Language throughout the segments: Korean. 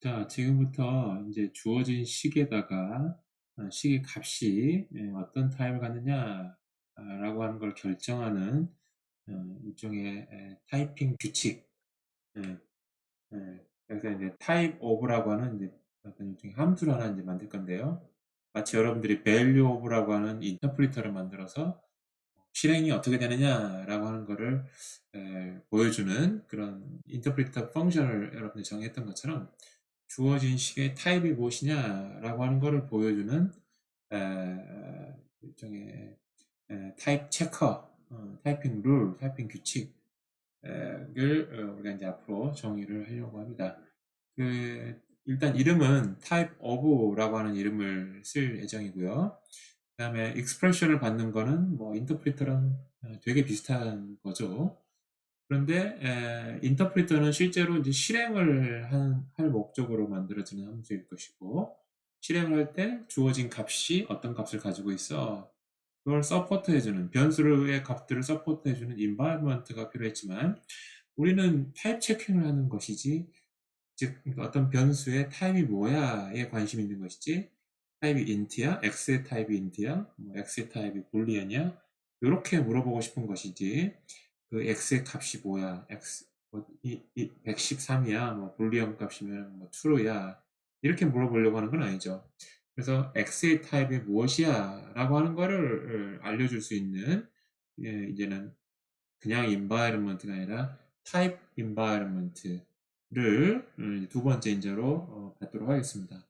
자, 지금부터 이제 주어진 식에다가 식의 값이 어떤 타입을 갖느냐 라고 하는 걸 결정하는 일종의 타이핑 규칙. 예, 그래서 이제 타입 오브라고 하는 이제 어떤 일종의 함수를 하나 이제 만들 건데요. 마치 여러분들이 value of라고 하는 인터프리터를 만들어서 실행이 어떻게 되느냐라고 하는 거를 보여주는 그런 인터프리터 펑션을 여러분들이 정했던 것처럼 주어진 식의 타입이 무엇이냐라고 하는 것을 보여주는 일종의 타입 체커, 타이핑 룰, 타이핑 규칙을 우리가 이제 앞으로 정의를 하려고 합니다. 일단 이름은 type of라고 하는 이름을 쓸 예정이고요. 그 다음에 expression을 받는 거는 뭐 인터프리터랑 되게 비슷한 거죠. 그런데 인터프리터는 실제로 이제 실행을 할 목적으로 만들어지는 함수일 것이고, 실행을 할 때 주어진 값이 어떤 값을 가지고 있어 그걸 서포트해주는, 변수의 값들을 서포트해주는 environment가 필요했지만, 우리는 타입 체킹을 하는 것이지, 즉 그러니까 어떤 변수의 타입이 뭐야에 관심이 있는 것이지, 타입이 int야, x의 타입이 int야, 뭐 x의 타입이 boolean이야, 이렇게 물어보고 싶은 것이지, 그 x의 값이 뭐야, x 뭐 113이야, 뭐 boolean 값이면 뭐 true야, 이렇게 물어보려고 하는 건 아니죠. 그래서 x의 타입이 무엇이야 라고 하는 거를 알려줄 수 있는, 이제는 그냥 environment가 아니라 type environment를 두 번째 인자로 받도록 하겠습니다.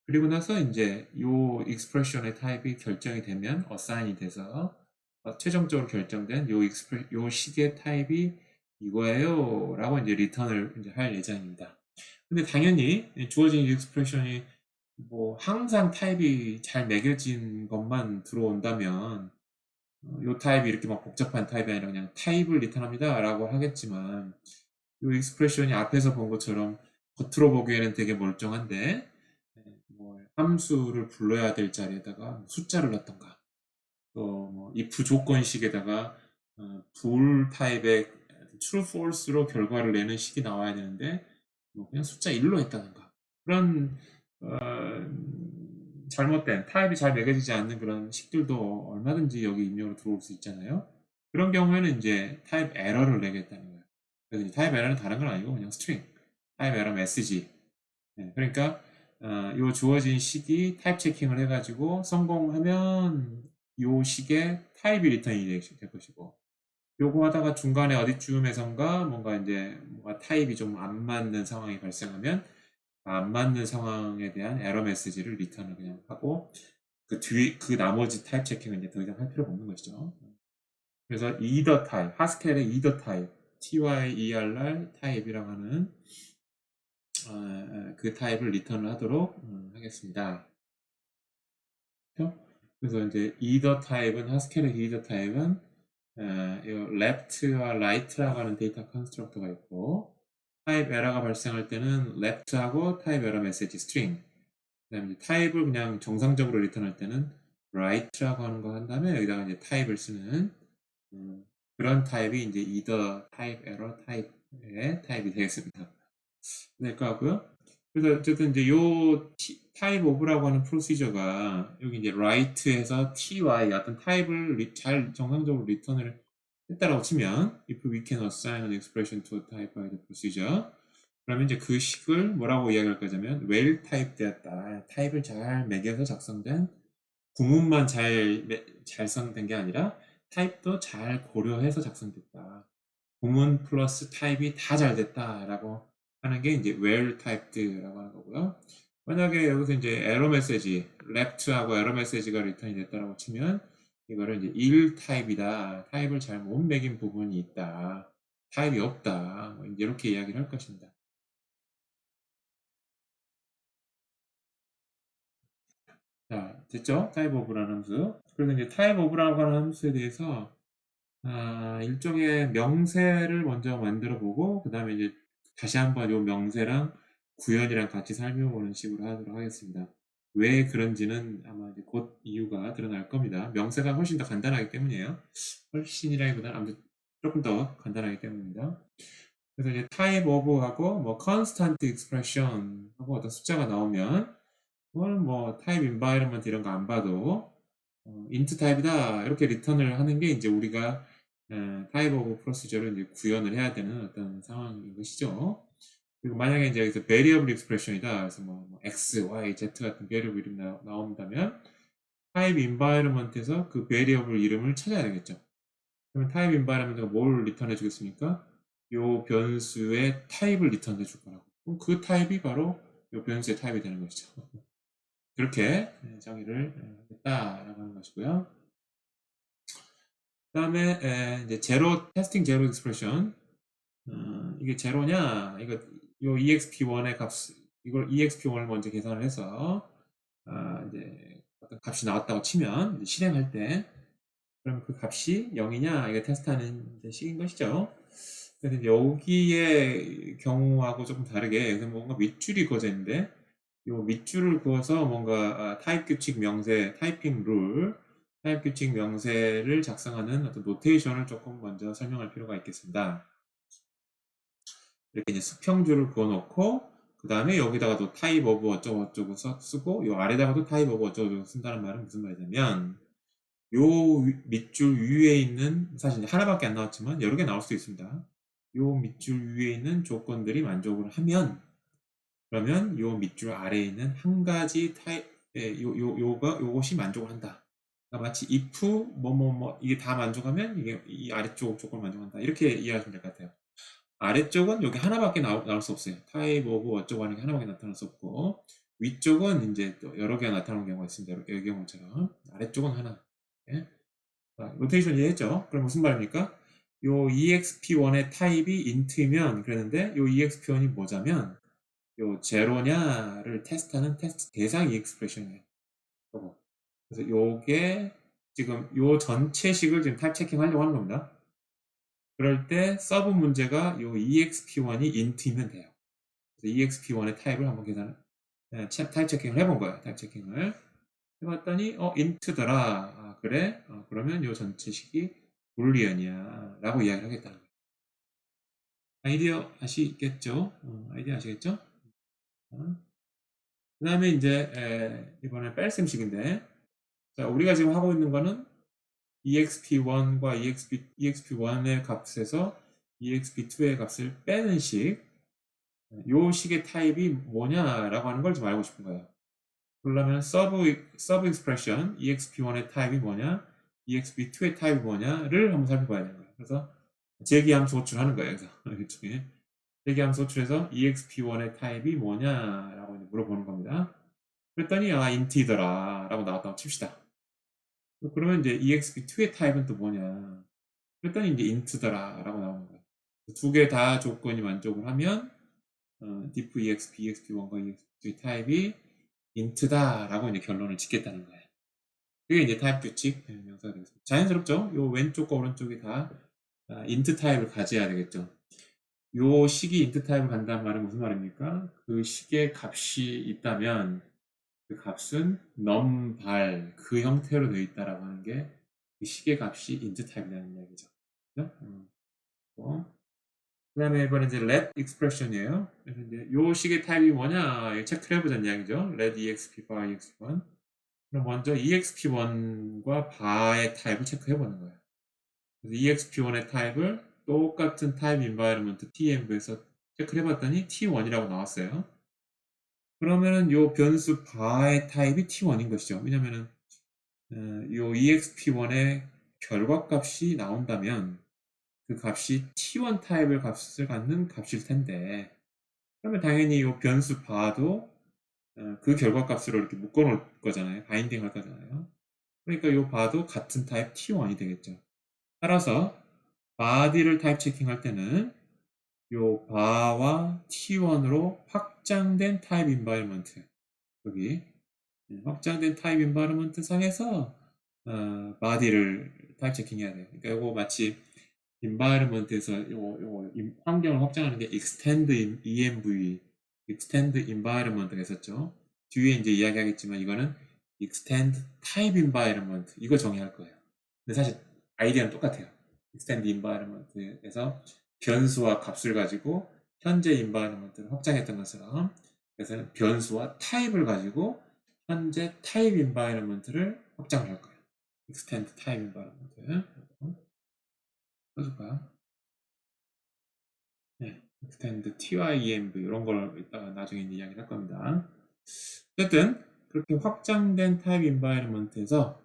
그리고 나서 이제 요 expression의 타입이 결정이 되면 assign이 돼서 최종적으로 결정된 요 식의 타입이 이거예요 라고 이제 리턴을 이제 할 예정입니다. 근데 당연히 주어진 expression이 뭐 항상 타입이 잘 매겨진 것만 들어온다면 요 타입이 이렇게 막 복잡한 타입이 아니라 그냥 타입을 리턴합니다 라고 하겠지만, 요 익스프레션이 앞에서 본 것처럼 겉으로 보기에는 되게 멀쩡한데 뭐 함수를 불러야 될 자리에다가 숫자를 넣던가, 또 뭐 if 조건식에다가 bool 타입의 true false로 결과를 내는 식이 나와야 되는데 뭐 그냥 숫자 1로 했다던가, 그런 잘못된 타입이 잘 매겨지지 않는 그런 식들도 얼마든지 여기 입력으로 들어올 수 있잖아요. 그런 경우에는 이제 타입 에러를 내겠다는 거예요. 그래서 이제 타입 에러는 다른 건 아니고 그냥 스트링, 타입 에러 메시지. 그러니까 요 주어진 식이 타입 체킹을 해가지고 성공하면 요 식의 타입이 리턴이 될 것이고, 요거 하다가 중간에 어디쯤에선가 뭔가 이제 뭔가 타입이 좀 안 맞는 상황이 발생하면 안 맞는 상황에 대한 에러 메시지를 리턴을 그냥 하고, 그 나머지 타입 체킹은 이제 더 이상 할 필요가 없는 것이죠. 그래서 either 타입, 하스켈의 either 타입, tyerr 타입이라고 하는 그 타입을 리턴을 하도록 하겠습니다. 그렇죠? 그래서 이제 either 타입은, 하스켈의 either 타입은 left와 right라고 하는 데이터 컨스트럭터가 있고, 타입 에러가 발생할 때는 left하고 타입 에러 메시지 스트링, 그다음에 타입을 그냥 정상적으로 리턴할 때는 right라고 하는 거 한 다음에 여기다가 이제 타입을 쓰는 그런 타입이 이제 either 타입 에러 타입의 타입이 되겠습니다. 될 것 같고요. 그래서 어쨌든 이제 요 타입 오브라고 하는 프로시저가 여기 이제 write에서 ty 어떤 타입을 잘 정상적으로 리턴을 했다라고 치면, if we can assign an expression to a type by the procedure, 그러면 이제 그 식을 뭐라고 이야기할 거냐면 well 타입 되었다, 타입을 잘 매겨서 작성된, 구문만 잘 작성된 게 아니라 타입도 잘 고려해서 작성됐다, 구문 플러스 타입이 다 잘 됐다라고 하는 게 이제 well typed라고 하는 거고요. 만약에 여기서 이제 에러 메시지, left하고 에러 메시지가 리턴이 됐다라고 치면 이거를 이제 1 타입이다, 타입을 잘 못 매긴 부분이 있다, 타입이 없다, 뭐 이제 이렇게 이야기를 할 것입니다. 자, 됐죠? 타입 오브라는 함수. 그래서 이제 타입 오브라고 하는 함수에 대해서 일종의 명세를 먼저 만들어 보고, 그 다음에 이제 다시 한번 요 명세랑 구현이랑 같이 살펴보는 식으로 하도록 하겠습니다. 왜 그런지는 아마 이제 곧 이유가 드러날 겁니다. 명세가 훨씬 더 간단하기 때문이에요. 훨씬이라기보다는 아무튼 조금 더 간단하기 때문입니다. 그래서 이제 type of하고 뭐 constant expression 하고 어떤 숫자가 나오면 그거는 뭐 type environment 이런 거 안 봐도 int type이다 이렇게 리턴을 하는 게 이제 우리가 type of procedure를 이제 구현을 해야 되는 어떤 상황인 것이죠. 그리고 만약에 이제 여기서 variable expression이다. 그래서 뭐 x, y, z 같은 variable 이름이 나온다면 type environment에서 그 variable 이름을 찾아야 되겠죠. 그러면 type environment가 뭘 리턴해 주겠습니까? 요 변수의 타입을 리턴해 줄 거라고. 그럼 그 타입이 바로 요 변수의 타입이 되는 것이죠. 그렇게 정의를 했다라고 하는 것이고요. 그 다음에 이제 제로 테스팅 제로 익스프레션 이게 제로냐 이거 요 exp1의 값 이걸 exp1을 먼저 계산을 해서 이제 어떤 값이 나왔다고 치면 이제 실행할 때 그럼 그 값이 0이냐 이거 테스트하는 식인 것이죠. 그래서 여기의 경우하고 조금 다르게 여기서 뭔가 밑줄이 그어져 있는데 이 밑줄을 그어서 뭔가 타입 규칙 명세, 타이핑 룰, 타입 규칙 명세를 작성하는 어떤 노테이션을 조금 먼저 설명할 필요가 있겠습니다. 이렇게 이제 수평줄을 그어놓고 그 다음에 여기다가도 타입 오브 어쩌고 어쩌고 쓰고 요 아래다가도 타입 오브 어쩌고 쓴다는 말은 무슨 말이냐면 요 밑줄 위에 있는 사실 하나밖에 안 나왔지만 여러 개 나올 수도 있습니다. 요 밑줄 위에 있는 조건들이 만족을 하면 그러면 요 밑줄 아래에 있는 한 가지 타입 요것이 만족을 한다. 그러니까 마치 if 뭐뭐뭐 이게 다 만족하면 이게 이 아래쪽 조건 만족한다. 이렇게 이해하시면 될 것 같아요. 아래쪽은 여기 하나밖에 나올 수 없어요. 타입 오브 어쩌고 하는 게 하나밖에 나타날 수 없고 위쪽은 이제 또 여러 개가 나타나는 경우가 있습니다. 여기 경우처럼 아래쪽은 하나. 네. 로테이션 이해했죠? 그럼 무슨 말입니까? 요 exp1의 타입이 int이면 그랬는데 요 exp1이 뭐냐면 요 제로냐를 테스트하는 테스트 대상 expression이에요. 그래서 요게 지금 요 전체식을 지금 타입 체킹 하려고 하는 겁니다. 그럴 때 서브 문제가 요 exp1이 int이면 돼요. 그래서 exp1의 타입을 한번 계산을 타입 체킹을 해본 거예요. 타입 체킹을 해봤더니 int더라. 그래? 그러면 요 전체식이 불리언이야 라고 이야기를 하겠다는 거예요. 아이디어 아시겠죠? 아이디어 아시겠죠? 그 다음에 이제 이번에 뺄셈식인데 자, 우리가 지금 하고 있는 거는 exp1과 exp1의 값에서 exp2의 값을 빼는 식, 요 식의 타입이 뭐냐라고 하는 걸 좀 알고 싶은 거예요. 그러려면 서브 익스프레션 exp1의 타입이 뭐냐, exp2의 타입이 뭐냐를 한번 살펴봐야 되는 거예요. 그래서 제기함수 호출하는 거예요. 그래서 일종의 제기함수 호출해서 exp1의 타입이 뭐냐라고 물어보는 겁니다. 그랬더니 int이더라 라고 나왔다고 칩시다. 그러면 이제 exp2의 타입은 또 뭐냐 그랬더니 이제 int더라 라고 나오는 거예요. 두 개 다 조건이 만족을 하면 diff exp, exp1과 exp2의 타입이 int다 라고 이제 결론을 짓겠다는 거예요. 그게 이제 타입 규칙 명사가 되겠습니다. 자연스럽죠? 요 왼쪽과 오른쪽이 다 int 타입을 가져야 되겠죠. 요 식이 int 타입을 간다는 말은 무슨 말입니까? 그 식의 값이 있다면 그 값은 넘발 그 형태로 되어 있다라고 하는 게 그 식의 값이 int 타입이라는 이야기죠. 그죠? 그 다음에 이번에 이제 let expression이에요. 그래서 이제 요 식의 타입이 뭐냐 체크를 해보자는 이야기죠. let exp bar exp1. 그럼 먼저 exp1과 bar의 타입을 체크해보는 거예요. 그래서 exp1의 타입을 똑같은 타입 environment tm에서 체크를 해봤더니 t1이라고 나왔어요. 그러면은 요 변수 bar의 타입이 t1인 것이죠. 왜냐면은 요 exp1의 결과값이 나온다면 그 값이 t1 타입의 값을 갖는 값일 텐데 그러면 당연히 이 변수 바도 그 결과값으로 이렇게 묶어 놓을 거잖아요. 바인딩 할 거잖아요. 그러니까 이 바도 같은 타입 t1이 되겠죠. 따라서 바디를 타입 체킹할 때는 이 바와 t1으로 확장된 타입 인바이먼트 여기 확장된 타입 인바이먼트 상에서 바디를 타입 체킹해야 돼요. 그러니까 이거 마치 environment에서 요거 환경을 확장하는 게 extend env, extend environment가 있었죠. 뒤에 이제 이야기하겠지만 이거는 extend type environment 이거 정의할 거예요. 근데 사실 아이디어는 똑같아요. extend environment에서 변수와 값을 가지고 현재 인바이러먼트를 확장했던 것처럼, 그래서 변수와 타입을 가지고 현재 타입 인바이러먼트를 확장을 할 거예요. extend 타입 인바이러먼트 써줄까요? 네, extend tyenv 이런 걸 이따가 나중에 이야기를 할 겁니다. 어쨌든 그렇게 확장된 타입 인바이러먼트에서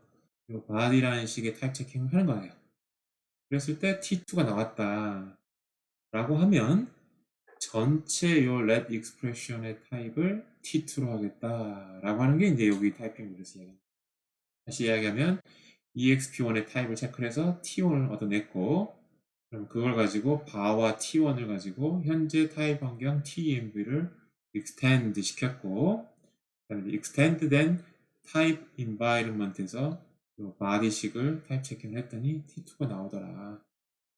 이 body라는 식의 타입 체킹을 하는 거예요. 그랬을 때 t2가 나왔다 라고 하면 전체 요 let expression의 타입을 t2로 하겠다 라고 하는 게 이제 여기 타이핑 룰에서 이야기합니다. 다시 이야기하면 exp1의 타입을 체크를 해서 t1을 얻어냈고, 그럼 그걸 가지고 바와 t1을 가지고 현재 타입 환경 tenv를 extend 시켰고, 그다음에 extend 된 타입 environment에서 요 body식을 타입 체킹을 했더니 t2가 나오더라.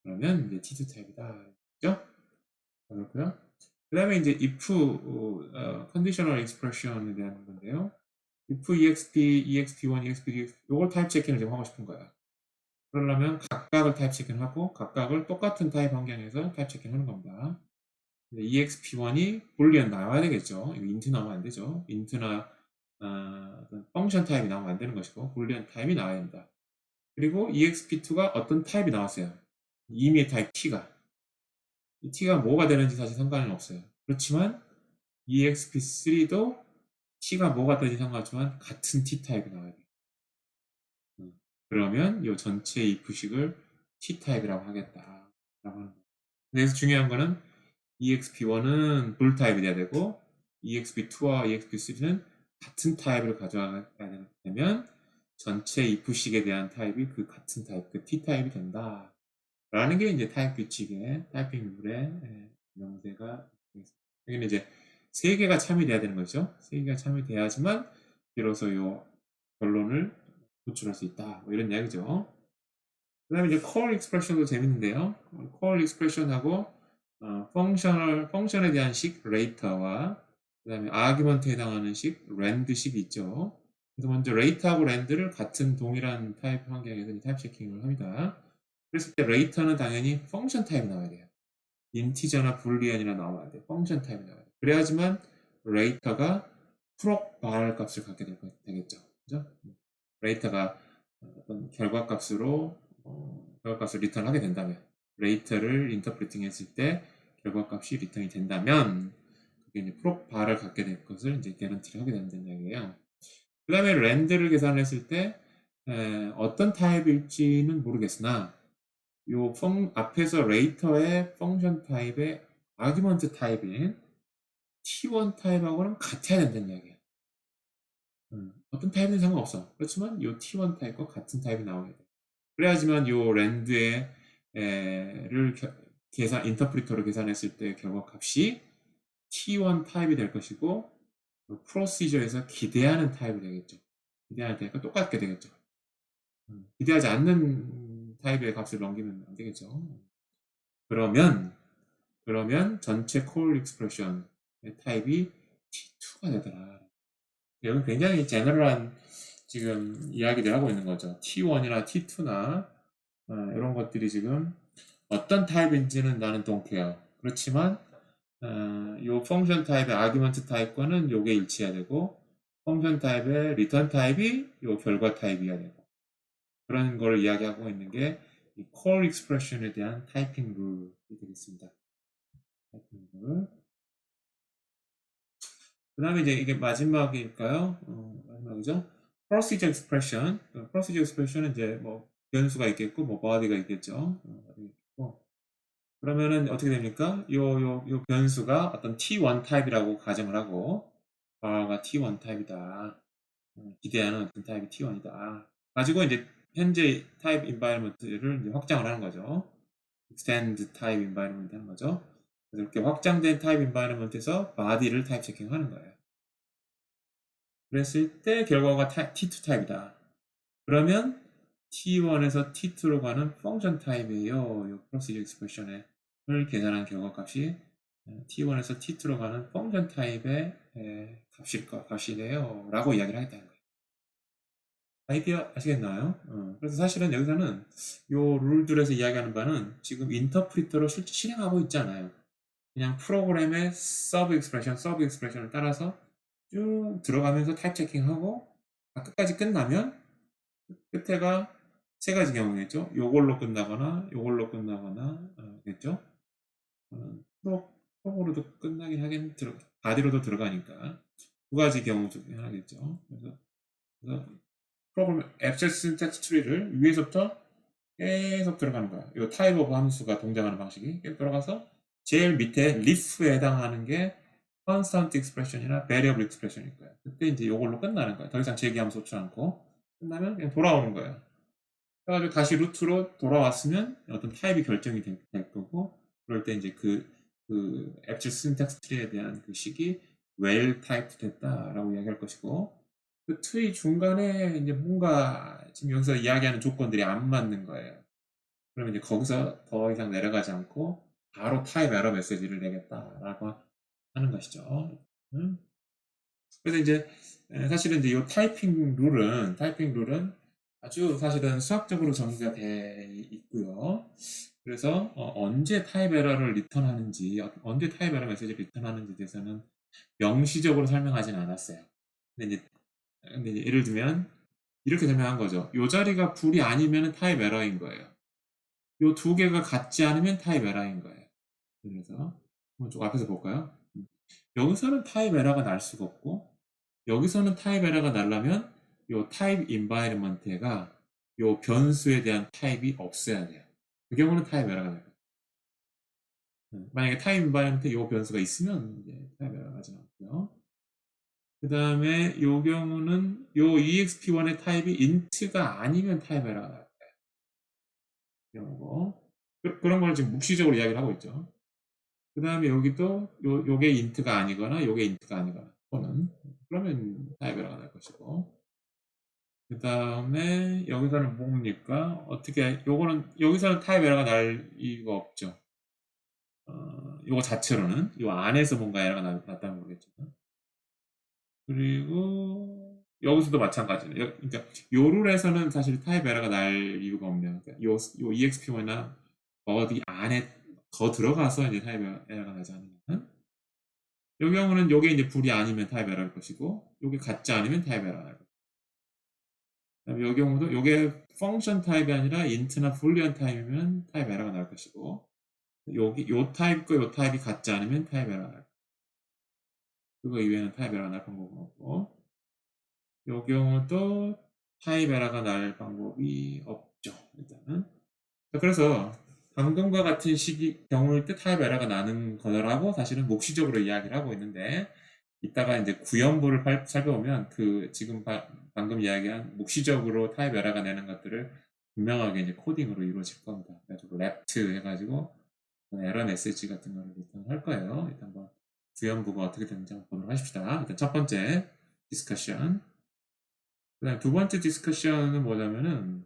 그러면 이제 t2 타입이다. 그죠? 그렇고요. 그 다음에 이제 if conditional expression에 대한 건데요. if exp, exp1, exp2, 요걸 타입 체킹을 지금 하고 싶은 거야. 그러려면 각각을 타입 체킹하고 각각을 똑같은 타입 환경에서 타입 체킹하는 겁니다. exp1이 불리언 나와야 되겠죠. 이거 인트 나오면 안 되죠. 인트나 펑션 타입이 나오면 안 되는 것이고 불리언 타입이 나와야 됩니다. 그리고 exp2가 어떤 타입이 나왔어요. 이미의 타입 t가. 이 t가 뭐가 되는지 사실 상관은 없어요. 그렇지만 exp3도 t가 뭐가 되는지 상관없지만 같은 t 타입이 나와야 돼요. 그러면 이 전체 if식을 t 타입이라고 하겠다. 라고 하는 거예요. 그래서 중요한 거는 exp1은 불 타입이 돼야 되고 exp2와 exp3는 같은 타입을 가져야 되면 전체 if식에 대한 타입이 그 같은 타입, 그 t 타입이 된다. 라는 게 이제 타입 규칙의 타이핑 룰의 명세가 되겠습니다. 여기는 이제 세 개가 참여돼야 되는 거죠. 세 개가 참여돼야지만 비로소 요 결론을 도출할 수 있다. 뭐 이런 이야기죠. 그 다음에 이제 call expression도 재밌는데요. call expression하고 펑션에 대한 식 later와 그 다음에 argument에 해당하는 식 rand식이 있죠. 그래서 먼저 later하고 rand를 같은 동일한 타입 환경에서 타입 체킹을 합니다. 그랬을 때 later는 당연히 펑션 타입이 나와야 돼요. 인티저나 불리언이나 나오면 안 돼. 펑션 타입이 나와야 돼. 그래야지만 later가 프록 발 값을 갖게 되겠죠. 그죠? later가 어떤 결과값으로 결과값을 리턴하게 된다면, later를 인터프리팅 했을 때 결과값이 리턴이 된다면 그게 이제 프록 바를 갖게 될 것을 이제 개런티를 하게 된다는 이야기예요. 그 다음에 랜드를 계산했을 때 어떤 타입일지는 모르겠으나 요 앞에서 레이터의 펑션 타입의 아규먼트 타입인 T1 타입하고는 같아야 된다는 이야기야. 어떤 타입은 상관없어. 그렇지만 요 T1 타입과 같은 타입이 나와야 돼. 그래야지만 요 랜드의 를 계산 인터프리터로 계산했을 때 결과값이 T1 타입이 될 것이고 프로시저에서 기대하는 타입이 되겠죠. 기대하는 타입과 똑같게 되겠죠. 기대하지 않는 타입의 값을 넘기면 안 되겠죠. 그러면 전체 콜 익스프레션의 타입이 T2가 되더라. 여기 굉장히 제너럴한 지금 이야기를 하고 있는 거죠. T1이나 T2나 이런 것들이 지금 어떤 타입인지는 나는 don't care. 그렇지만 요 펑션 타입의 아규먼트 타입과는 요게 일치해야 되고 펑션 타입의 리턴 타입이 요 결과 타입이어야 되고 그런 걸 이야기하고 있는 게 이 콜 익스프레션에 대한 타이핑 룰이 되겠습니다. 타이핑 룰. 그 다음에 이제 이게 마지막일까요? 마지막이죠. procedure expression. procedure expression은 이제 뭐 변수가 있겠고 뭐 body가 있겠죠. 그러면은 어떻게 됩니까? 요 변수가 어떤 T1 타입이라고 가정을 하고 바가 T1 타입이다. 기대하는 어떤 타입이 T1이다. 가지고 이제 현재 타입 environment를 이제 확장을 하는 거죠. extend 타입 environment 하는 거죠. 그래서 이렇게 확장된 타입 environment에서 body를 타입 체킹하는 거예요. 그랬을 때 결과가 T2 타입이다. 그러면 T1에서 T2로 가는 펑션 타입이에요. 이 procedure expression을 계산한 결과값이 T1에서 T2로 가는 펑션 타입의 값이래요. 라고 이야기를 하겠다는 거예요. 아이디어 아시겠나요? 그래서 사실은 여기서는 요 룰들에서 이야기하는 바는 지금 인터프리터로 실제 실행하고 있지 않아요. 그냥 프로그램의 서브 익스프레션을 따라서 쭉 들어가면서 타입 체킹하고 끝까지 끝나면 끝에가 세 가지 경우겠죠. 요걸로 끝나거나 요걸로 끝나거나 겠죠. 프로로도 끝나긴 하긴 바디로도 들어가니까 두 가지 경우 중에 하나겠죠. 그래서 프로그램 액세스 신텍스 트리를 위에서부터 계속 들어가는 거야. 이 타입 오브 함수가 동작하는 방식이 계속 들어가서 제일 밑에 리프에 해당하는 게 constant expression이나 variable expression일 거야. 그때 이제 이걸로 끝나는 거야. 더 이상 제기함수 쏟지 않고 끝나면 그냥 돌아오는 거예요. 그래가지고 다시 루트로 돌아왔으면 어떤 타입이 결정이 될 거고, 그럴 때 이제 그 앱질 syntax tree에 대한 그 식이 well typed 됐다라고 이야기할 것이고, 그 트리 중간에 이제 뭔가 지금 여기서 이야기하는 조건들이 안 맞는 거예요. 그러면 이제 거기서 더 이상 내려가지 않고 바로 타입 에러 메시지를 내겠다라고 하는 것이죠. 그래서 이제 사실은 이제 이 타이핑 룰은 아주 사실은 수학적으로 정의가 돼 있고요. 그래서 언제 타입 에러를 리턴하는지, 언제 타입 에러 메시지를 리턴하는지에 대해서는 명시적으로 설명하지는 않았어요. 근데 이제 예를 들면 이렇게 설명한 거죠. 이 자리가 불이 아니면 타입 에러인 거예요. 이 두 개가 같지 않으면 타입 에러인 거예요. 그래서 한번 좀 앞에서 볼까요? 여기서는 타입 에러가 날 수가 없고, 여기서는 타입 에러가 나려면 이 타입 인바이러먼트가 이 변수에 대한 타입이 없어야 돼요. 그 경우는 타입 에러가 나요. 만약에 타입 인바이러먼트에 이 변수가 있으면 이제 타입 에러가 나지 않고요. 그 다음에 이 경우는 이 exp1의 타입이 int가 아니면 타입 에러가 나요. 경우고 그런 걸 지금 묵시적으로 이야기를 하고 있죠. 그 다음에 여기도 요게 int가 아니거나 요게 int가 아니거나 또는 그러면 타입 에러가 날 것이고, 그 다음에 여기서는 뭡니까? 어떻게 요거는 여기서는 타입 에러가 날 이유가 없죠. 요거 자체로는 요 안에서 뭔가 에러가 났다는 거겠죠. 그리고 여기서도 마찬가지예요. 그러니까 요 룰에서는 사실 타입 에러가 날 이유가 없네요. 그러니까 요 EXP1이나 어디 안에 더 들어가서 이제 타입 에러가 나지 않으면, 요 경우는 요게 이제 불이 아니면 타입 에러일 것이고, 요게 같지 않으면 타입 에러가 날 것이고, 그다음에 요 경우도 요게 펑션 타입이 아니라 인트나 불리언 타입이면 타입 에러가 날 것이고, 여기 요 타입과 요 타입이 같지 않으면 타입 에러가 날 것이고, 그거 이외에는 타입 에러가 날 방법은 없고, 요 경우도 타입 에러가 날 방법이 없죠. 일단은. 그래서 방금과 같은 경우일 때 타입 에러가 나는 거라고 사실은 묵시적으로 이야기를 하고 있는데, 이따가 이제 구현부를 살펴보면 그 지금 방금 이야기한 묵시적으로 타입 에러가 내는 것들을 분명하게 이제 코딩으로 이루어질 겁니다. 그래가지고 랩트 해가지고 에러 메시지 같은 거를 리턴할 거예요. 일단 한번 구현부가 어떻게 되는지 한번 보도록 하십시다. 일단 첫 번째 디스커션. 그다음 두 번째 디스커션은 뭐냐면은,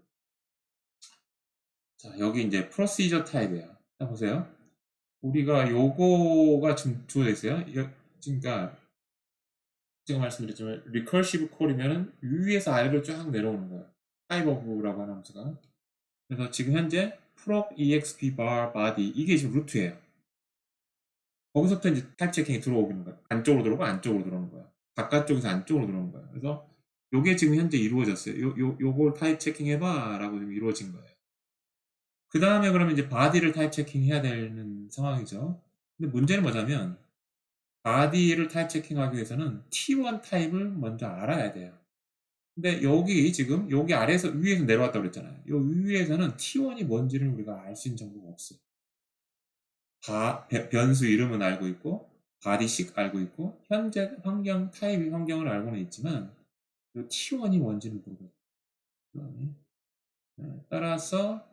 자 여기 이제 프로시저 타입이에요. 자 보세요. 우리가 요거가 지금 주어져 있어요. 그러니까 제가 말씀드렸지만 리커시브 콜이면은 위에서 아래로 쫙 내려오는 거예요. 타입 오브라고 하는 함수가. 그래서 지금 현재 proc exp bar body 이게 지금 루트예요. 거기서부터 이제 타입 체킹이 들어오는 거예요. 안쪽으로 들어오고 안쪽으로 들어오는 거예요. 바깥쪽에서 안쪽으로 들어오는 거예요. 그래서 요게 지금 현재 이루어졌어요. 요걸 타입 체킹 해봐 라고 지금 이루어진 거예요. 그 다음에 그러면 이제 바디를 타입 체킹 해야 되는 상황이죠. 근데 문제는 뭐냐면 바디를 타입 체킹하기 위해서는 T1 타입을 먼저 알아야 돼요. 근데 여기 지금 여기 아래에서 위에서 내려왔다고 그랬잖아요. 이 위에서는 T1이 뭔지를 우리가 알 수 있는 정보가 없어요. 변수 이름은 알고 있고 바디식 알고 있고 현재 타입 환경을 알고는 있지만 이 T1이 뭔지는 모르거든요. 따라서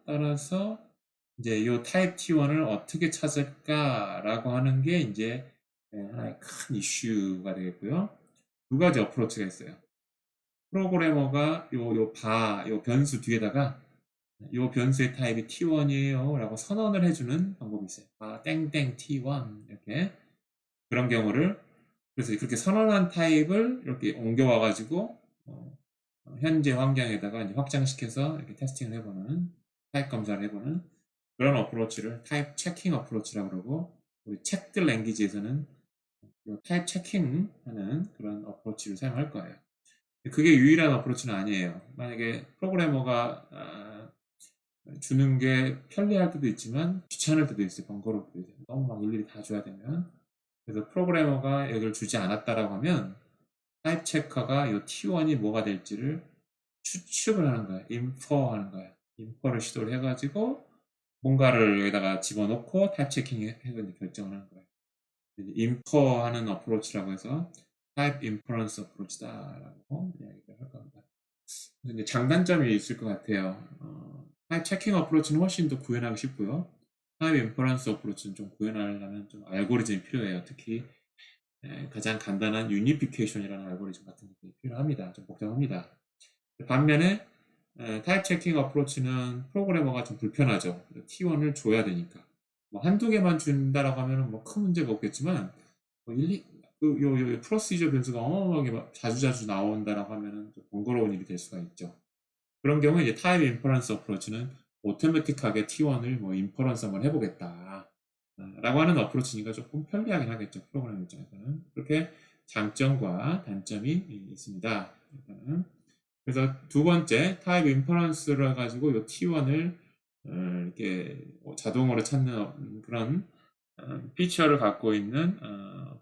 이제 이 타입 T1을 어떻게 찾을까라고 하는 게 이제 하나의 큰 이슈가 되겠고요. 두 가지 어프로치가 있어요. 프로그래머가 요 변수 뒤에다가 요 변수의 타입이 T1이에요 라고 선언을 해주는 방법이 있어요. 땡땡 T1 이렇게. 그런 경우를 그래서 그렇게 선언한 타입을 이렇게 옮겨와 가지고 현재 환경에다가 이제 확장시켜서 이렇게 테스팅을 해보는, 타입 검사를 해보는 그런 어프로치를 타입 체킹 어프로치라고 그러고, 우리 책들 랭귀지에서는 타입 체킹하는 그런 어프로치를 사용할 거예요. 그게 유일한 어프로치는 아니에요. 만약에 프로그래머가 주는 게 편리할 때도 있지만 귀찮을 때도 있어요. 번거로울 때도 있어요. 너무 막 일일이 다 줘야 되면. 그래서 프로그래머가 여기를 주지 않았다라고 하면 타입 체커가 이 T1이 뭐가 될지를 추측을 하는 거예요. 인퍼 하는 거예요. 인퍼를 시도를 해가지고 뭔가를 여기다가 집어넣고 타입 체킹 해서 결정을 하는 거예요. 인퍼 하는 어프로치라고 해서 타입 인퍼런스 어프로치다라고 이야기를 할 겁니다. 근데 장단점이 있을 것 같아요. 타입 체킹 어프로치는 훨씬 더 구현하기 쉽고요. 타입 인퍼런스 어프로치는 좀 구현하려면 좀 알고리즘이 필요해요. 특히 가장 간단한 유니피케이션이라는 알고리즘 같은 것이 필요합니다. 좀 복잡합니다. 반면에 타입 체킹 어프로치는 프로그래머가 좀 불편하죠. T1을 줘야 되니까. 뭐 한두 개만 준다라고 하면 뭐 큰 문제가 없겠지만, 뭐 요 프로시저 변수가 어마어마하게 자주자주 나온다라고 하면은 좀 번거로운 일이 될 수가 있죠. 그런 경우에 이제 타입 인퍼런스 어프로치는 오토매틱하게 T1을 뭐 인퍼런스 한번 해보겠다. 라고 하는 어프로치니까 조금 편리하긴 하겠죠. 프로그램 입장에서는. 그렇게 장점과 단점이 있습니다. 일단은. 그래서 두 번째 타입 인퍼런스를 가지고 이 T1을 이렇게 자동으로 찾는 그런 피처를 갖고 있는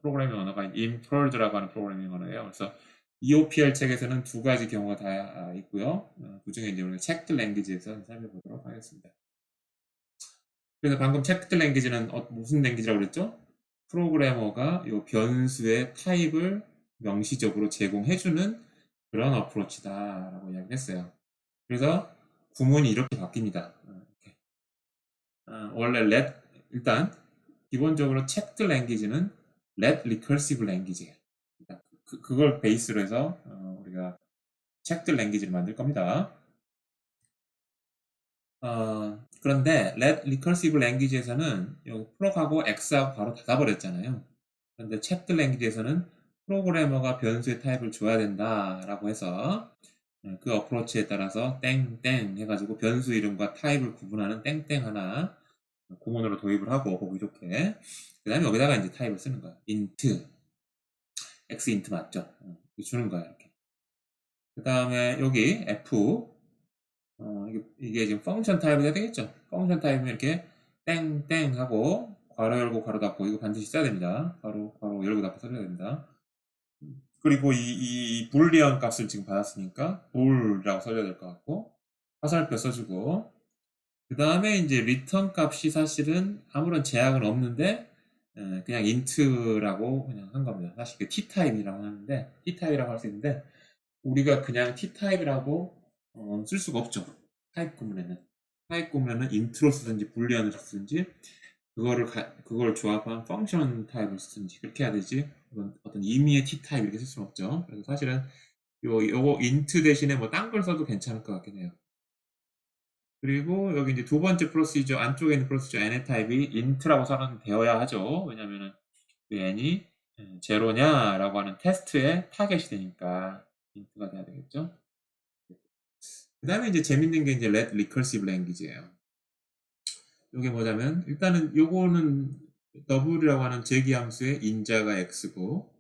프로그래밍 언어가 인퍼드라고 하는 프로그래밍 언어예요. 그래서 EOPR 책에서는 두 가지 경우가 다 있고요. 그 중에 이제 우리가 체크드 랭귀지에서 살펴보도록 하겠습니다. 그래서 방금 체크드 랭귀지는 무슨 랭귀지라고 그랬죠? 프로그래머가 이 변수의 타입을 명시적으로 제공해주는 그런 어프로치다라고 이야기했어요. 그래서 구문이 이렇게 바뀝니다. 원래 일단 기본적으로 체크드 랭귀지는 let recursive language예요. 그걸 베이스로 해서 우리가 체크드 랭귀지를 만들 겁니다. 그런데 let recursive language에서는 여기 프로하고 x하고 바로 닫아버렸잖아요. 그런데 체크드 랭귀지에서는 프로그래머가 변수의 타입을 줘야 된다라고 해서 그 어프로치에 따라서 땡땡 해가지고 변수 이름과 타입을 구분하는 땡땡 하나 구문으로 도입을 하고 보기 좋게 그 다음에 여기다가 이제 타입을 쓰는 거야. int x int 맞죠? 주는 거야 이렇게. 그 다음에 여기 f 이게 지금 펑션 타입이 돼야 되겠죠? 펑션 타입은 이렇게 땡땡 하고 괄호 열고 괄호 닫고 이거 반드시 써야 됩니다. 괄호 열고 닫고 써야 됩니다. 그리고 이 불리언 값을 지금 받았으니까 볼이라고 써줘야 될 것 같고 화살표 써주고 그 다음에 이제 리턴 값이 사실은 아무런 제약은 없는데 그냥 int라고 그냥 한 겁니다. 사실 그 t타입이라고 하는데 t타입이라고 할 수 있는데 우리가 그냥 t타입이라고 쓸 수가 없죠. 타입 구문에는 타입 구문에는 int로 쓰든지 불리언을 쓰든지 그걸 조합한 펑션 타입을 쓰든지 그렇게 해야 되지 어떤 임의의 t타입 이렇게 쓸 수는 없죠. 그래서 사실은 요거 int 대신에 뭐 딴 걸 써도 괜찮을 것 같긴 해요. 그리고 여기 이제 두 번째 프로시저 안쪽에 있는 프로시저 n의 타입이 int라고 선언되어야 하죠. 왜냐면은 그 n이 제로냐라고 하는 테스트의 타겟이 되니까 int가 돼야 되겠죠. 그 다음에 이제 재밌는 게 이제 let recursive language예요. 이게 뭐냐면 일단은 요거는 w라고 하는 제기함수의 인자가 x고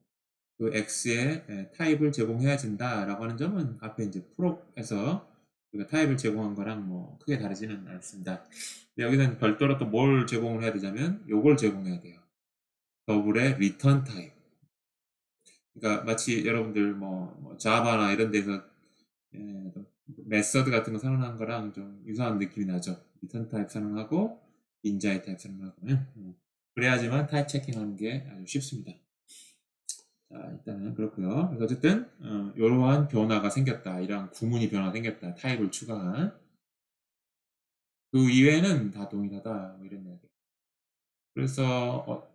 그 x의 타입을 제공해야 된다라고 하는 점은 앞에 이제 프로에서 우리가 타입을 제공한 거랑 뭐 크게 다르지는 않습니다. 여기는 별도로 또 뭘 제공을 해야 되냐면 요걸 제공해야 돼요. 더블의 return 타입. 그러니까 마치 여러분들 뭐 자바나 이런 데서 메서드 같은 거 선언한 거랑 좀 유사한 느낌이 나죠. return 타입 선언하고 인자의 타입 선언하고 그래야지만 타입 체킹하는 게 아주 쉽습니다. 자, 일단은 그렇고요. 그래서 어쨌든 이러한 변화가 생겼다. 이러한 구문이 변화가 생겼다. 타입을 추가한. 그 이외에는 다 동일하다. 뭐 이런 이야기. 그래서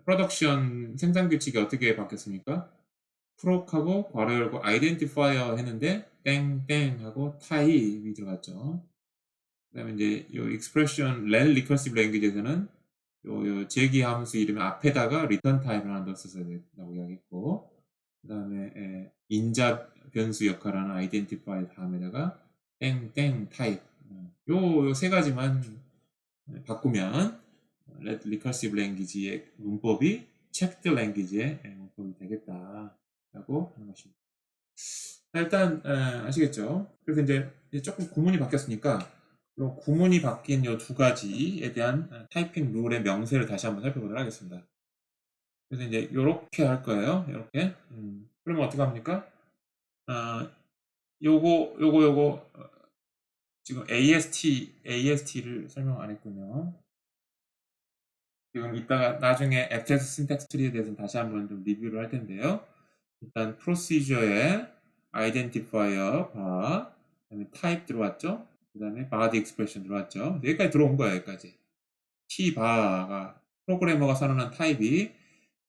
프로덕션 생산 규칙이 어떻게 바뀌었습니까? 프록하고 괄호 열고 아이덴티파이어 했는데 땡땡 하고 타입이 들어갔죠. 그다음에 이제 요 익스프레션 렐 리커시브 랭귀지에서는 요 제기 함수 이름의 앞에다가 리턴 타입을 하나 더 써야 된다고 이야기했고 그 다음에 인자 변수 역할하는 identify 다음에다가 땡땡 타입 요 세 가지만 바꾸면 let recursive language의 문법이 checked language의 문법이 되겠다라고 하는 것입니다. 일단 아시겠죠? 그래서 이제 조금 구문이 바뀌었으니까 요 구문이 바뀐 요 두 가지에 대한 타이핑 룰의 명세를 다시 한번 살펴보도록 하겠습니다. 그래서 이제 요렇게 할 거예요. 요렇게. 그러면 어떻게 합니까? 요거 지금 AST를 설명 안 했군요. 지금 이따가 나중에 abstract syntax tree에 대해서는 다시 한번 좀 리뷰를 할 텐데요. 일단 procedure에 identifier bar, 그다음에 type 들어왔죠. 그다음에 body expression 들어왔죠. 여기까지 들어온 거예요. 여기까지. t bar가 프로그래머가 선언한 타입이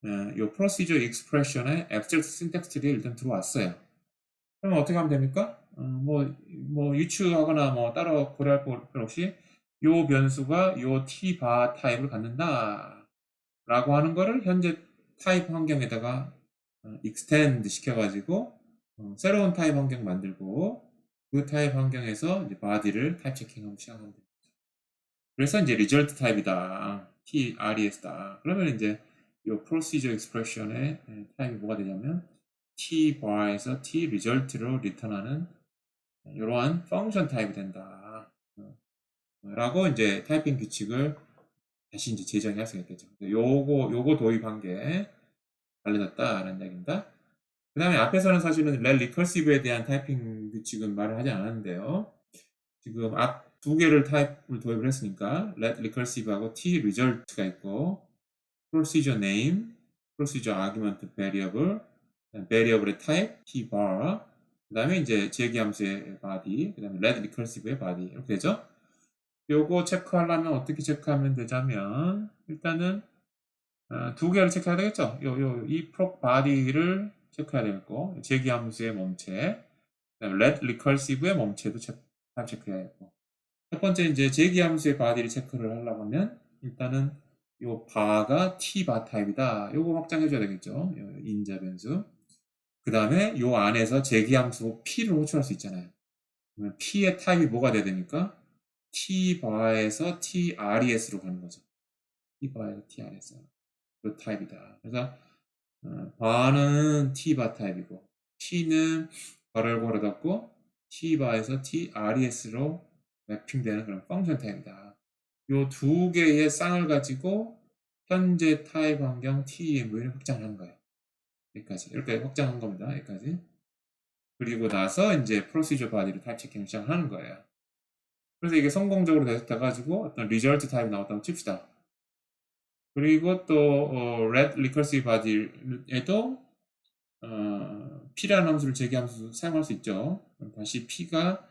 이 procedure expression의 abstract syntax tree에 일단 들어왔어요. 그러면 어떻게 하면 됩니까? 뭐 유추하거나 뭐 따로 고려할 필요 없이 요 변수가 요 t bar 타입을 갖는다 라고 하는 거를 현재 타입 환경에다가 extend 시켜가지고 새로운 타입 환경 만들고 그 타입 환경에서 이제 body를 타입 체킹하고 시작하면 됩니다. 그래서 이제 result 타입이다. TRES다. 그러면 이제 이 procedure expression의 타입이 뭐가 되냐면 t bar에서 t result로 리턴하는 이러한 펑션 타입이 된다. 라고 이제 타이핑 규칙을 다시 이제 제정할 수가 있겠죠. 요거 도입한 게 달라졌다라는 이야기입니다. 그 다음에 앞에서는 사실은 let recursive에 대한 타이핑 규칙은 말을 하지 않았는데요. 지금 앞 두 개를 타입을 도입을 했으니까 let recursive하고 t result가 있고 procedure name, procedure argument variable, variable의 type, t bar, 그 다음에 이제 제기함수의 body, 그 다음에 let recursive의 body 이렇게 되죠. 요거 체크하려면 어떻게 체크하면 되자면 일단은 두 개를 체크해야 되겠죠. 이 proc body를 체크해야 되겠고 제기함수의 몸체, 그다음에 let recursive의 몸체도 체크해야겠고 첫 번째 이제 제기함수의 body를 체크를 하려고 하면 일단은 요 바가 t 바 타입이다. 요거 확장해 줘야 되겠죠. 인자 변수. 그 다음에 요 안에서 제기함수 p를 호출할 수 있잖아요. 그러면 p의 타입이 뭐가 돼야 되니까 t 바에서 tres로 가는 거죠. t 바에서 trs 그 타입이다. 그래서 바는 t 바 타입이고 p는 바를 걸어뒀고 t 바에서 tres로 매핑되는 그런 펑션 타입이다. 요 두 개의 쌍을 가지고 현재 타입 환경 TEMV를 확장하는 거예요. 여기까지 이렇게 확장한 겁니다. 여기까지. 그리고 나서 이제 프로시저 바디를 타입 체킹을 시작하는 거예요. 그래서 이게 성공적으로 돼가지고 어떤 리절트 타입이 나왔다고 칩시다. 그리고 또 red recursive body에도 p라는 함수를 제기함수 사용할 수 있죠. 그럼 다시 p가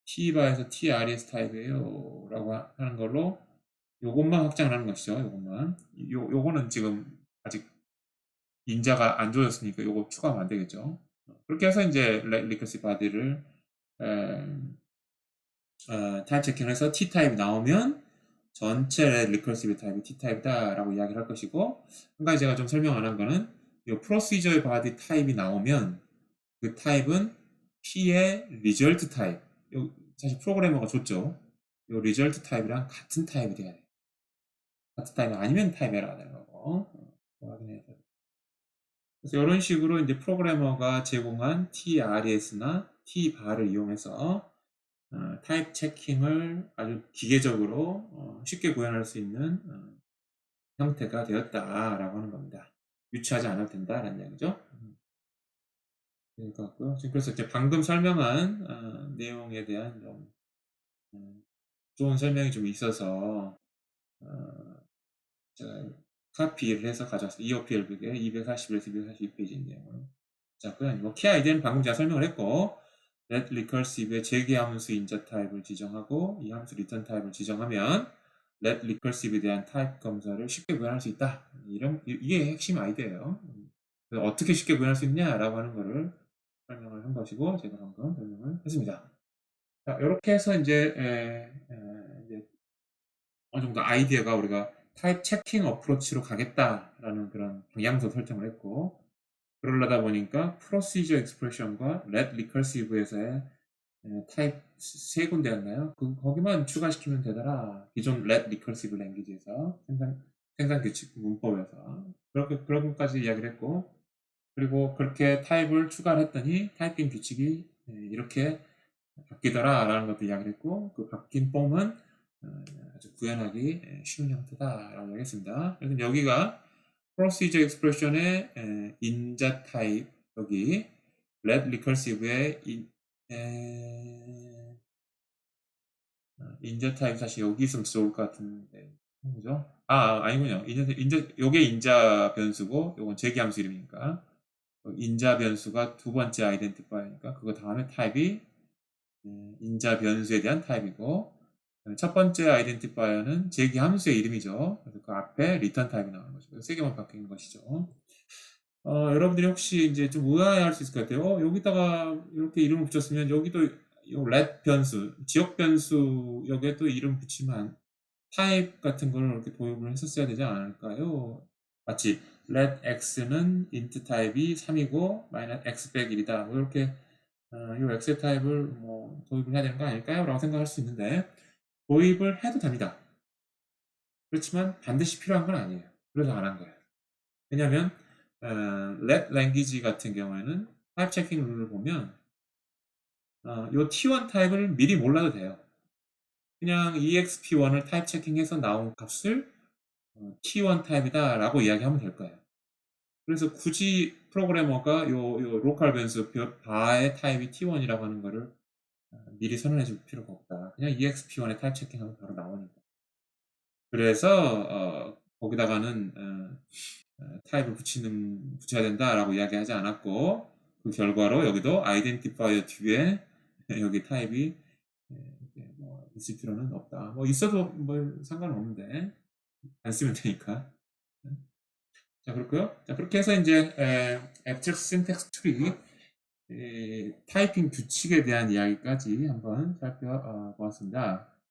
t바에서 trs 타입이에요 라고 하는 걸로 요것만 확장을 하는 것이죠. 요것만. 요거는 지금 아직 인자가 안 좋아졌으니까 요거 추가하면 안 되겠죠. 그렇게 해서 이제 리커시 바디를 타입 체킹을 해서 t 타입이 나오면 전체 리커시브 타입이 t 타입이다 라고 이야기를 할 것이고 한 가지 제가 좀 설명 안 한 거는 이 프로시저의 바디 타입이 나오면 그 타입은 p의 리절트 타입 사실 프로그래머가 줬죠. 이 리절트 타입이랑 같은 타입이 돼야 돼. 같은 타입이 아니면 타입 에러가 되는 거고 확인해야 돼. 그래서 이런 식으로 이제 프로그래머가 제공한 TRES나 Tbar을 이용해서 타입 체킹을 아주 기계적으로 쉽게 구현할 수 있는 형태가 되었다라고 하는 겁니다. 유추하지 않아도 된다라는 이야기죠. 지금 그래서 이제 방금 설명한 내용에 대한 좀 좋은 설명이 좀 있어서 제가 카피를 해서 가져왔어요. EOPL 북에 241에서 242페이지 내용을. 자, 뭐 키 아이디는 방금 제가 설명을 했고 let recursive의 재개함수 인자 타입을 지정하고 이 함수 return 타입을 지정하면 let recursive에 대한 타입 검사를 쉽게 구현할 수 있다. 이게 핵심 아이디어예요. 어떻게 쉽게 구현할 수 있냐라고 하는 거를 설명을 한 것이고 제가 방금 설명을 했습니다. 자, 이렇게 해서 이제 어느 정도 아이디어가 우리가 타입 체킹 어프로치로 가겠다라는 그런 방향도 설정을 했고 그러려다 보니까 프로시저 익스프레션과 let recursive에서의 타입 세 군데였나요? 거기만 추가시키면 되더라. 기존 let recursive language에서 생산 규칙 문법에서 그런 것까지 이야기를 했고, 그리고 그렇게 타입을 추가를 했더니 타이핑 규칙이 이렇게 바뀌더라라는 것도 이야기를 했고, 그 바뀐 폼은 아주 구현하기 쉬운 형태다라고 얘기했습니다. 그래서 여기가 procedure expression의 인자 타입, 여기 let recursive의 인자 타입 사실 여기 있으면 좋을 것 같은데, 그죠? 아니군요. 요게 인자 변수고 요건 재기함수 이름이니까 인자 변수가 두 번째 아이덴티파이니까 그거 다음에 타입이 인자 변수에 대한 타입이고, 첫 번째 아이덴티파이어는 재기함수의 이름이죠. 그래서 그 앞에 리턴 타입이 나오는 거죠. 세 개만 바뀐 것이죠. 여러분들이 혹시 이제 좀 의아해할 수 있을 것 같아요. 여기다가 이렇게 이름을 붙였으면 여기도 let 변수, 지역 변수 여기에 또 이름 붙이면 타입 같은 걸 이렇게 도입을 했었어야 되지 않을까요? 마치 let x는 int 타입이 3이고 minus x 빼 1이다. 뭐 이렇게 이 x 타입을 뭐 도입을 해야 되는 거 아닐까요? 라고 생각할 수 있는데 도입을 해도 됩니다. 그렇지만 반드시 필요한 건 아니에요. 그래서 안 한 거예요. 왜냐하면 let language 같은 경우에는 타입 체킹 룰을 보면 이 t1 타입을 미리 몰라도 돼요. 그냥 exp1을 타입 체킹해서 나온 값을 t1 타입이다 라고 이야기하면 될 거예요. 그래서 굳이 프로그래머가 요 로컬 변수 바의 타입이 t1이라고 하는 거를 미리 선언해 줄 필요가 없다. 그냥 exp1의 타입 체킹하면 바로 나오니까. 그래서 거기다가는 타입을 붙여야 된다라고 이야기하지 않았고, 그 결과로 여기도 아이덴티파이어 뒤에 여기 타입이 뭐 있을 필요는 없다. 뭐 있어도 뭐 상관없는데 안 쓰면 되니까. 자, 그렇고요. 자, 그렇게 해서 이제 Abstract Syntax Tree 타이핑 규칙에 대한 이야기까지 한번 살펴보았습니다.